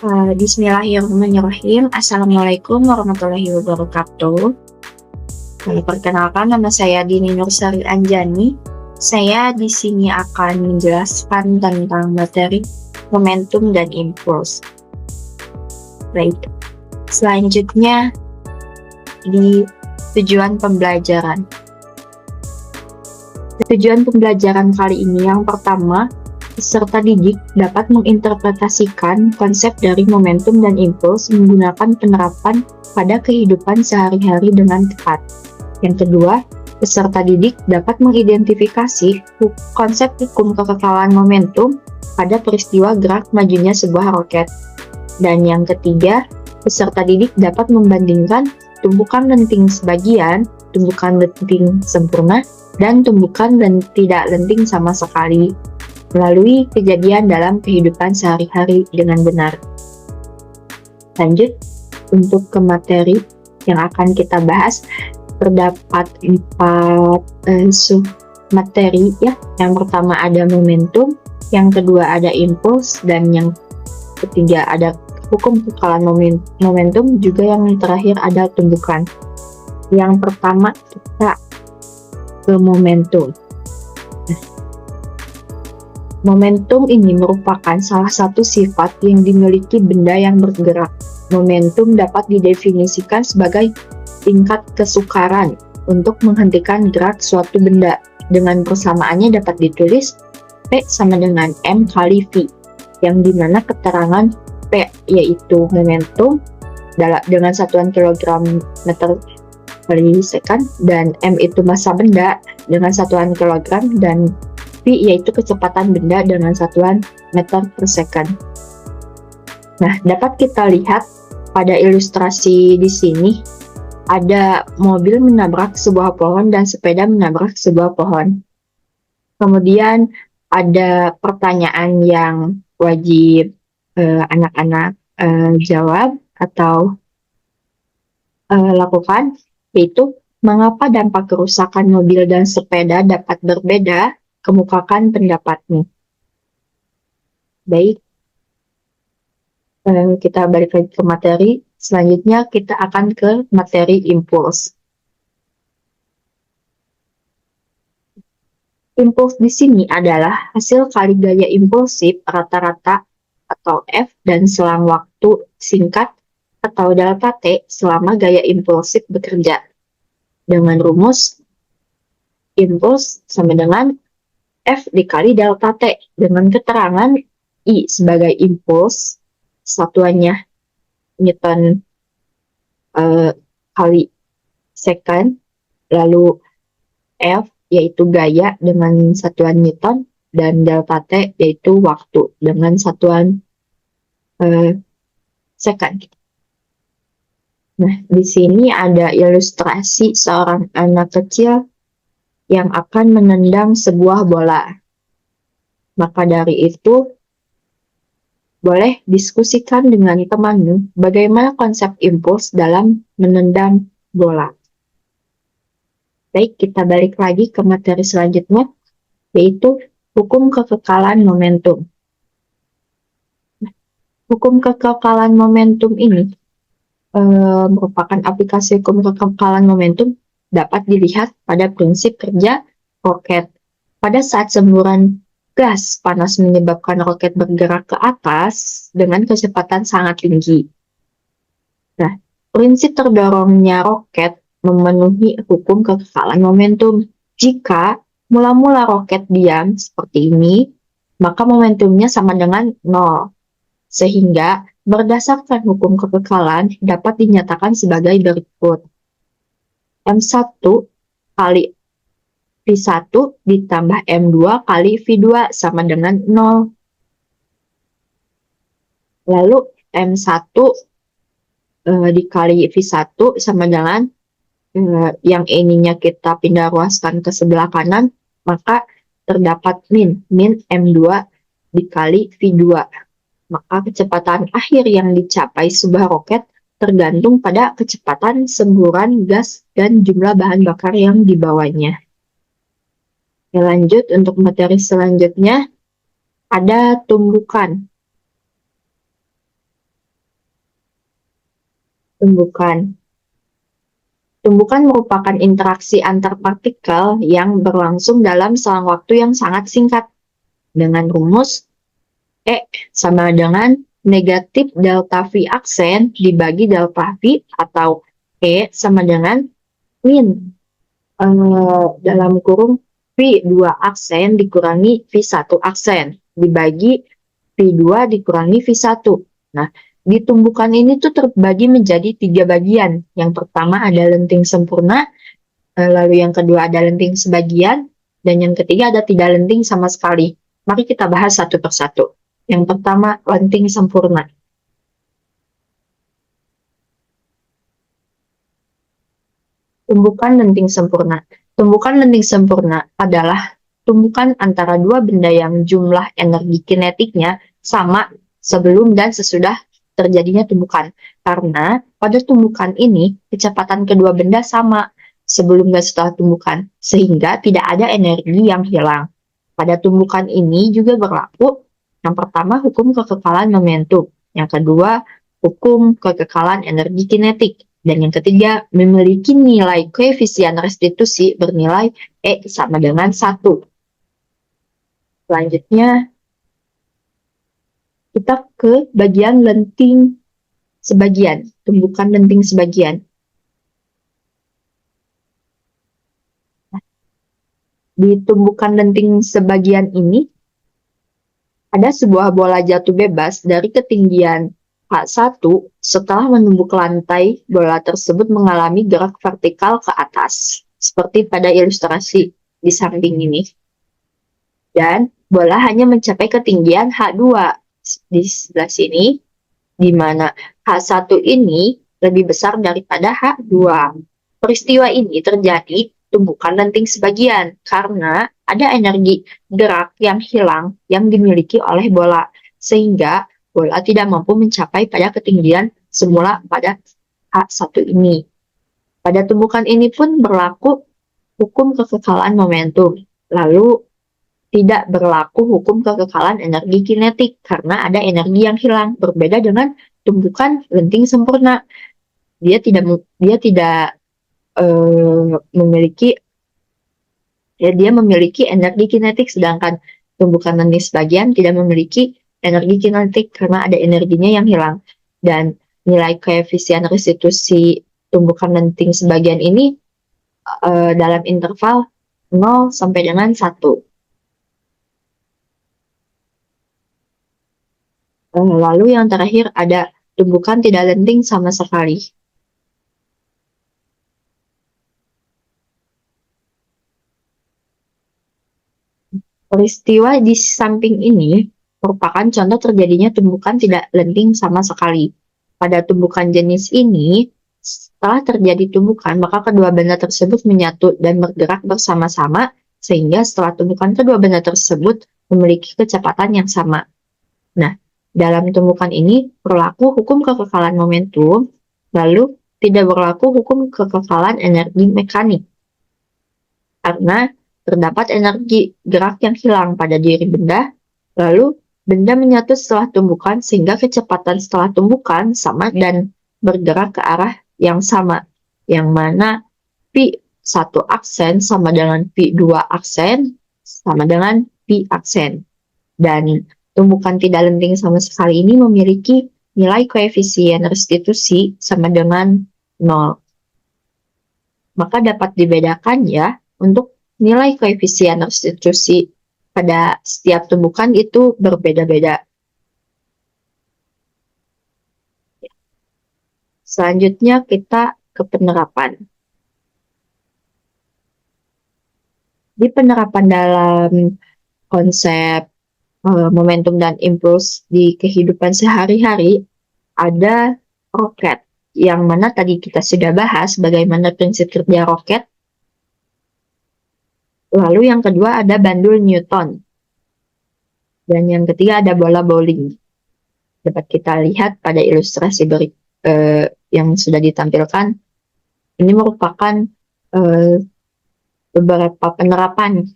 Bismillahirrahmanirrahim. Assalamualaikum warahmatullahi wabarakatuh. Perkenalkan, nama saya Dini Nursari Anjani. Saya di sini akan menjelaskan tentang materi momentum dan impuls. Baik, selanjutnya di tujuan pembelajaran. Tujuan pembelajaran kali ini yang pertama, peserta didik dapat menginterpretasikan konsep dari momentum dan impuls menggunakan penerapan pada kehidupan sehari-hari dengan tepat. Yang kedua, peserta didik dapat mengidentifikasi konsep hukum kekekalan momentum pada peristiwa gerak majunya sebuah roket. Dan yang ketiga, peserta didik dapat membandingkan tumbukan lenting sebagian, tumbukan lenting sempurna, dan tumbukan tidak lenting sama sekali melalui kejadian dalam kehidupan sehari-hari dengan benar. Lanjut untuk ke materi yang akan kita bahas, terdapat 4 sub-materi ya. Yang pertama ada momentum, yang kedua ada impuls, dan yang ketiga ada hukum kekekalan momentum, juga yang terakhir ada tumbukan. Yang pertama kita ke momentum. Momentum ini merupakan salah satu sifat yang dimiliki benda yang bergerak. Momentum dapat didefinisikan sebagai tingkat kesukaran untuk menghentikan gerak suatu benda. Dengan persamaannya dapat ditulis P sama dengan M kali V, yang dimana keterangan P yaitu momentum dengan satuan kilogram meter kali second, dan M itu massa benda dengan satuan kilogram, dan V yaitu kecepatan benda dengan satuan meter per second. Nah, dapat kita lihat pada ilustrasi di sini ada mobil menabrak sebuah pohon dan sepeda menabrak sebuah pohon. Kemudian ada pertanyaan yang wajib anak-anak jawab atau lakukan, yaitu mengapa dampak kerusakan mobil dan sepeda dapat berbeda? Kemukakan pendapatmu. Baik, kita balik lagi ke materi. Selanjutnya kita akan ke materi impuls. Impuls di sini adalah hasil kali gaya impulsif rata-rata atau F dan selang waktu singkat atau delta T selama gaya impulsif bekerja. Dengan rumus impuls sama dengan F dikali delta T, dengan keterangan I sebagai impuls, satuannya Newton kali second, lalu F yaitu gaya dengan satuan Newton, dan delta T yaitu waktu dengan satuan second. Nah, di sini ada ilustrasi seorang anak kecil yang akan menendang sebuah bola. Maka dari itu, boleh diskusikan dengan temanmu bagaimana konsep impuls dalam menendang bola. Baik, kita balik lagi ke materi selanjutnya, yaitu hukum kekekalan momentum. Hukum kekekalan momentum ini merupakan aplikasi hukum kekekalan momentum dapat dilihat pada prinsip kerja roket. Pada saat semburan gas panas menyebabkan roket bergerak ke atas dengan kecepatan sangat tinggi. Nah, prinsip terdorongnya roket memenuhi hukum kekekalan momentum. Jika mula-mula roket diam seperti ini, maka momentumnya sama dengan 0. Sehingga berdasarkan hukum kekekalan dapat dinyatakan sebagai berikut. M1 kali V1 ditambah M2 kali V2 sama dengan 0. Lalu M1 dikali V1 sama dengan yang ininya kita pindah ruaskan ke sebelah kanan, maka terdapat min M2 dikali V2. Maka kecepatan akhir yang dicapai sebuah roket tergantung pada kecepatan semburan gas dan jumlah bahan bakar yang dibawanya. Lanjut untuk materi selanjutnya, ada tumbukan. Tumbukan. Tumbukan merupakan interaksi antar partikel yang berlangsung dalam selang waktu yang sangat singkat. Dengan rumus E sama dengan negatif delta V aksen dibagi delta V atau E sama dengan min dalam kurung V2 aksen dikurangi V1 aksen dibagi V2 dikurangi V1. Nah, di tumbukan ini tuh terbagi menjadi 3 bagian. Yang pertama ada lenting sempurna, lalu yang kedua ada lenting sebagian, dan yang ketiga ada tidak lenting sama sekali. Mari kita bahas satu persatu. Yang pertama, lenting sempurna. Tumbukan lenting sempurna. Tumbukan lenting sempurna adalah tumbukan antara dua benda yang jumlah energi kinetiknya sama sebelum dan sesudah terjadinya tumbukan. Karena pada tumbukan ini kecepatan kedua benda sama sebelum dan setelah tumbukan, sehingga tidak ada energi yang hilang. Pada tumbukan ini juga berlaku yang pertama hukum kekekalan momentum, yang kedua hukum kekekalan energi kinetik, dan yang ketiga memiliki nilai koefisien restitusi bernilai E sama dengan 1. Selanjutnya kita ke bagian lenting sebagian, tumbukan lenting sebagian. Di tumbukan lenting sebagian ini ada sebuah bola jatuh bebas dari ketinggian H1 setelah menumbuk lantai, bola tersebut mengalami gerak vertikal ke atas, seperti pada ilustrasi di samping ini. Dan bola hanya mencapai ketinggian H2 di sebelah sini, di mana H1 ini lebih besar daripada H2. Peristiwa ini terjadi tumbukan lenting sebagian karena ada energi gerak yang hilang yang dimiliki oleh bola, sehingga bola tidak mampu mencapai pada ketinggian semula pada H1 ini. Pada tumbukan ini pun berlaku hukum kekekalan momentum, lalu tidak berlaku hukum kekekalan energi kinetik karena ada energi yang hilang, berbeda dengan tumbukan lenting sempurna. Dia tidak memiliki energi kinetik, sedangkan tumbukan lenting sebagian tidak memiliki energi kinetik karena ada energinya yang hilang. Dan nilai koefisien restitusi tumbukan lenting sebagian ini dalam interval 0 sampai dengan 1. Lalu yang terakhir ada tumbukan tidak lenting sama sekali. Peristiwa di samping ini merupakan contoh terjadinya tumbukan tidak lenting sama sekali. Pada tumbukan jenis ini, setelah terjadi tumbukan, maka kedua benda tersebut menyatu dan bergerak bersama-sama, sehingga setelah tumbukan kedua benda tersebut memiliki kecepatan yang sama. Nah, dalam tumbukan ini berlaku hukum kekekalan momentum, lalu tidak berlaku hukum kekekalan energi mekanik. Karena terdapat energi gerak yang hilang pada diri benda, lalu benda menyatu setelah tumbukan sehingga kecepatan setelah tumbukan sama dan bergerak ke arah yang sama, yang mana V1 aksen sama dengan V2 aksen sama dengan V aksen. Dan tumbukan tidak lenting sama sekali ini memiliki nilai koefisien restitusi sama dengan 0. Maka dapat dibedakan ya, untuk nilai koefisien restitusi pada setiap tumbukan itu berbeda-beda. Selanjutnya kita ke penerapan. Di penerapan dalam konsep momentum dan impuls di kehidupan sehari-hari, ada roket, yang mana tadi kita sudah bahas bagaimana prinsip kerja roket. Lalu yang kedua ada bandul Newton. Dan yang ketiga ada bola bowling. Dapat kita lihat pada ilustrasi yang sudah ditampilkan. Ini merupakan beberapa penerapan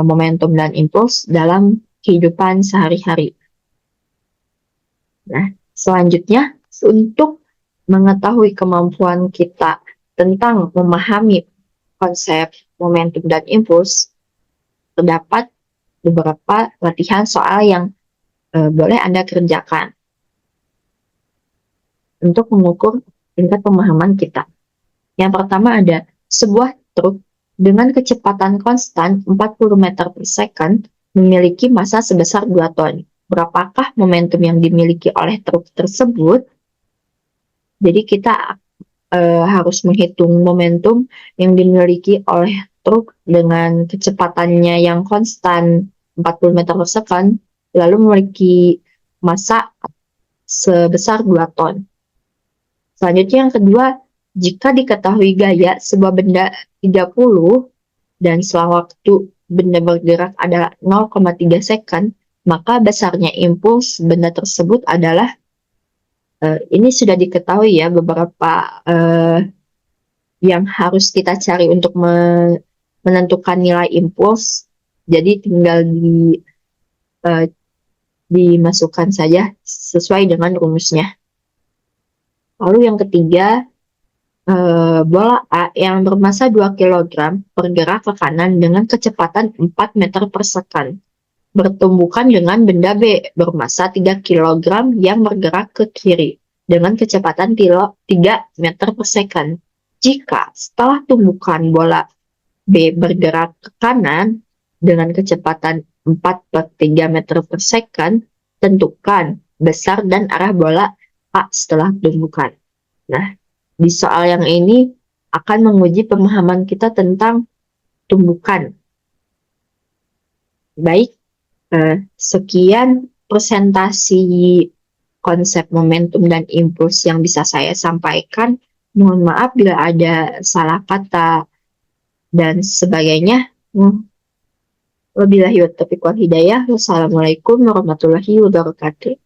momentum dan impuls dalam kehidupan sehari-hari. Nah, selanjutnya untuk mengetahui kemampuan kita tentang memahami konsep momentum dan impuls, terdapat beberapa latihan soal yang boleh Anda kerjakan untuk mengukur tingkat pemahaman kita. Yang pertama ada sebuah truk dengan kecepatan konstan 40 meter per second memiliki massa sebesar 2 ton. Berapakah momentum yang dimiliki oleh truk tersebut? Jadi kita harus menghitung momentum yang dimiliki oleh truk dengan kecepatannya yang konstan 40 meter per second, lalu memiliki massa sebesar 2 ton. Selanjutnya yang kedua, jika diketahui gaya sebuah benda 30 dan selang waktu benda bergerak adalah 0,3 second, maka besarnya impuls benda tersebut adalah ini sudah diketahui ya beberapa yang harus kita cari untuk menentukan nilai impuls. Jadi tinggal dimasukkan saja sesuai dengan rumusnya. Lalu yang ketiga, bola A yang bermassa 2 kg bergerak ke kanan dengan kecepatan 4 meter per second. Bertumbukan dengan benda B bermassa 3 kg yang bergerak ke kiri dengan kecepatan 3 meter per second. Jika setelah tumbukan bola B bergerak ke kanan dengan kecepatan 4/3 meter per second, tentukan besar dan arah bola A setelah tumbukan. Nah, di soal yang ini akan menguji pemahaman kita tentang tumbukan. Baik, sekian presentasi konsep momentum dan impuls yang bisa saya sampaikan. Mohon maaf bila ada salah kata dan sebagainya. Wabillahi taufiq wal hidayah. Wassalamualaikum warahmatullahi wabarakatuh.